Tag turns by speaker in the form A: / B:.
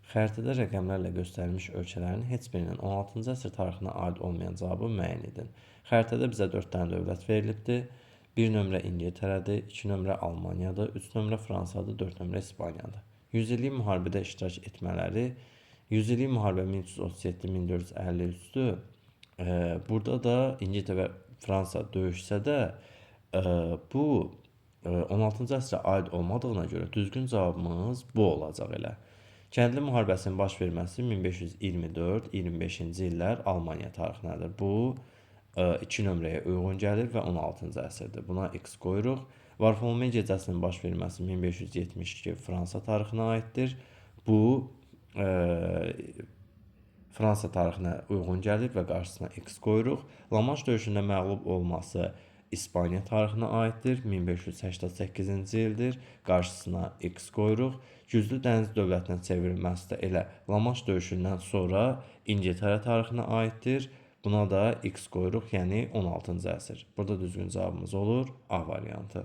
A: Xəritədə rəqəmlərlə göstərilmiş ölkələrin heç birinin 16-cı əsr tarixinə aid olmayan cavabı müəyyən edin. Xəritədə bizə 4 dənə dövlət verilibdir. 1 nömrə İngiltərədir, 2 nömrə Almaniyadır, 3 nömrə Fransadır, 4 nömrə İspaniyadır. 100 illik müharibədə iştirak etmələri 100 illik müharibə 1337-1453-dür. Burada da İngiltərə və Fransa döyüşsə də bu 16-cı əsrə aid olmadığına görə düzgün cavabımız bu olacaq elə. Kəndli müharibəsinin baş verməsi 1524-25-ci illər Almaniya tarixinədir. Bu 2 nömrəyə uyğun gəlir və 16-cı əsrdir. Buna X qoyuruq. Varfolomey gecəsinin baş verməsi 1572 Fransa tarixinə aiddir. Bu Fransa tarixinə uyğun gəlir və qarşısına X qoyuruq. La-Manş döyüşündə məğlub olması İspaniya tarixinə aiddir. 1588-ci ildir. Qarşısına X qoyuruq. Güclü dəniz dövlətinə çevrilməsi də elə La-Manş döyüşündən sonra İngiltərə tarixinə aiddir. Buna da X qoyuruq, yəni 16-cı əsr. Burada düzgün cavabımız olur A variantı.